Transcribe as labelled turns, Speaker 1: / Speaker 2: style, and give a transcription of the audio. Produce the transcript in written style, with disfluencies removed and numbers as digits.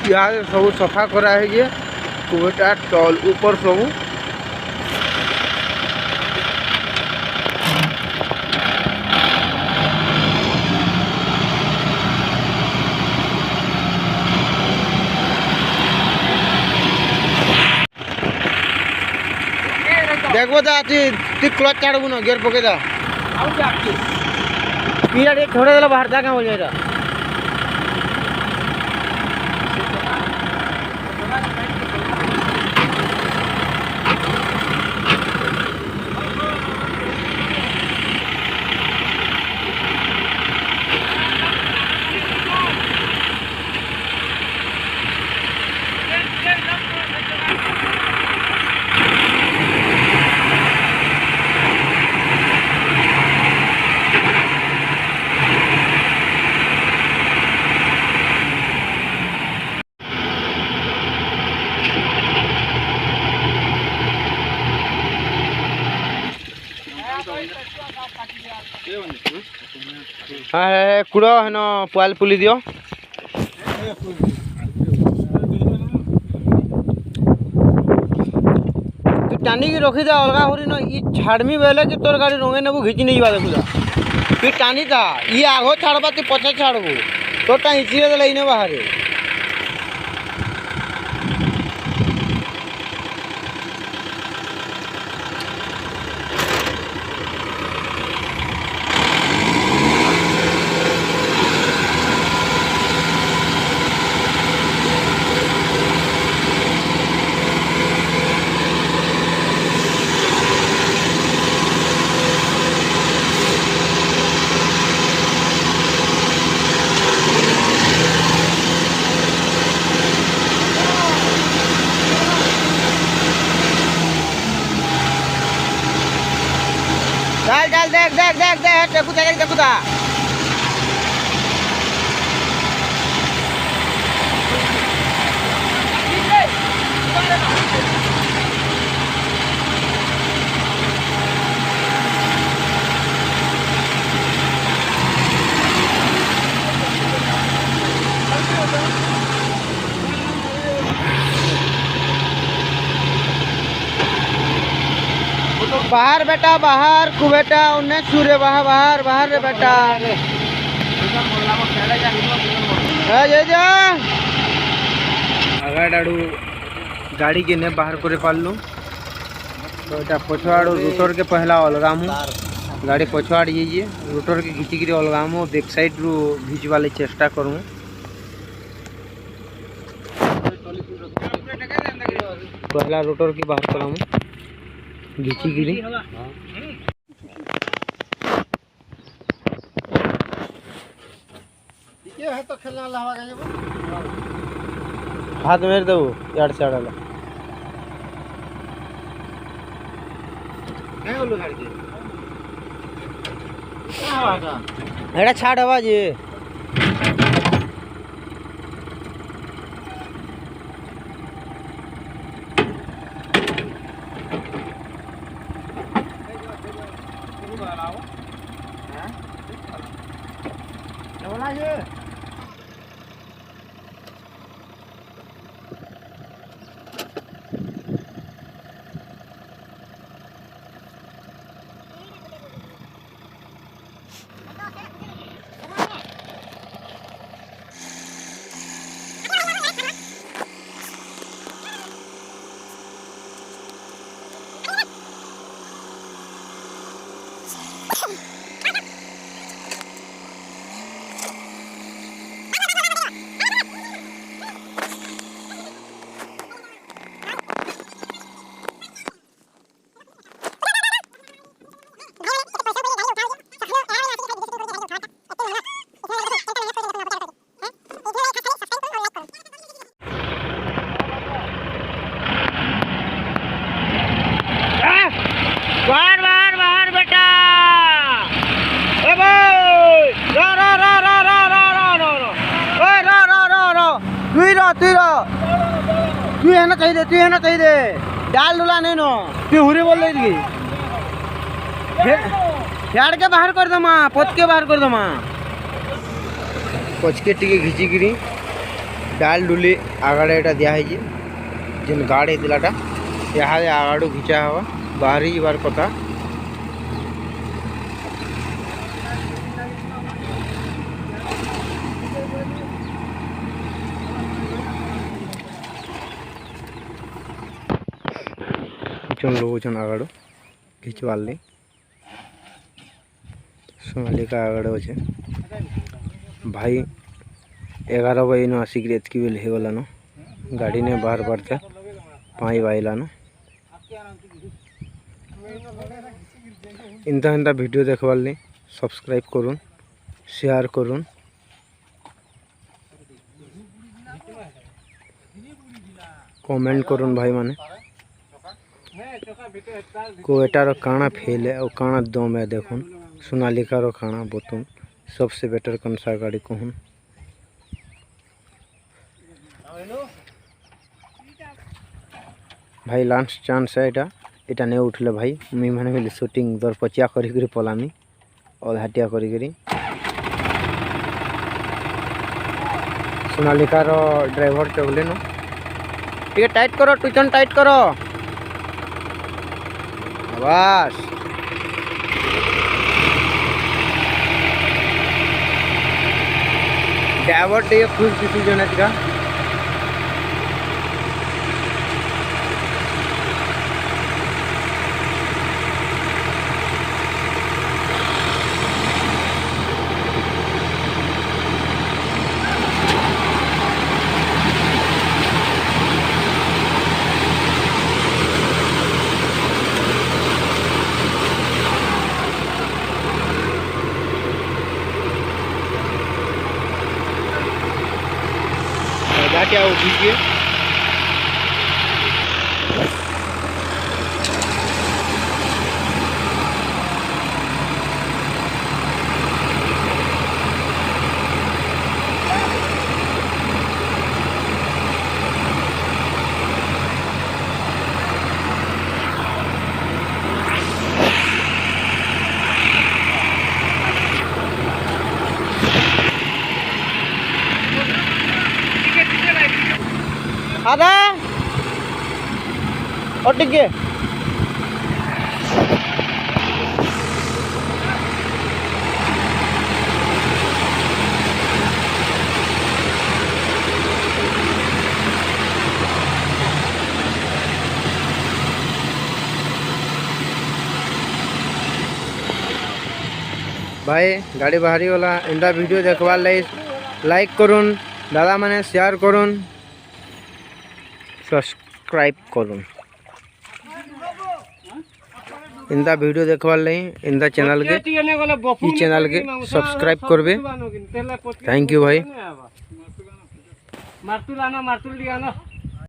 Speaker 1: यहाँ सब सफा कराई कुबेटा टल ऊपर सब देखो ती क्लच चाड़बू ना गियर पके थोड़े देला बाहर जा क्या हो जाएगा हाँ कुड़ हेन पुआल पुली दियो तू टाणी की रखी था अलगा हो रही न छाड़मी बेले कि तोर गाड़ी रंगे नेबू घिची नहीं जावा देखुदा तू टाणी था ये आगो छाड़बा तू पछे छाड़बू तोटा इची देले इने बाहर चल चल देख देख देख देख देखुदा बाहर बेटा बाहर कुबेटा उन्हें सूर्य बाहर बाहर बाहर रे बेटा आगाड़ आड़ू गाड़ी के ने बाहर करे पालू तो এটা पछुआड़ रोटर के पहला अलगामु गाड़ी पछुआड़ जाइए रोटर के घिचिक अलगामु बैक साइड रू घिचवाले चेष्टा करूँ पहला रोटर की बाहर करामु घिचिगिरी ये है तो खेलना लहवा गए हाथ मेर दो यार चाड़ला नहीं बोलो गाड़ी के क्या हवा का एड़ा छाड़ हवा जी तू है ना चाहिए डाल डुला नहीं नो तू हुरी बोल रही फेड़ के बाहर कर दो माँ पोच के बाहर कर दो माँ पोच के टिके घिची गिरी डाल डुली आगड़े एटा दिया है जिन गाड़ होता यहाँ आगड़ू घिचा हवा बाहरी जबार कथा लोग आगड़ घिचवाली सोनालिका आगड़ अच्छे भाई 11 बजे न आसिक एतकी बेल हो गलान गाड़ी ने बाहर बारते 5 बजलान इंता इंता वीडियो देखवार सब्सक्राइब करुन शेयर करुन कमेंट करुन भाई माने को एटार काना फेल है और काना दम है देखुन सोनालिकार काना बतुन सबसे बेटर कौन सा गाड़ी कहून भाई लास्ट चांस है एटा नहीं उठले भाई मुई मैंने मिली शूटिंग 10-50 करी पलामी और हाटिया करी सोनालिकार ड्राइवर चगले न ठीक टाइट करो टूचन टाइट करो बस ड्राइवर टे खुश डिसीजन है का क्या वो कीजिए आधा और टिके भाई गाड़ी बाहरी वाला इंदा वीडियो देखवार लाइक करुन दादा माने शेयर करुन सब्सक्राइब करुन इंदा वीडियो देखवार इंदा चैनल के सब्सक्राइब करबे थैंक यू भाई।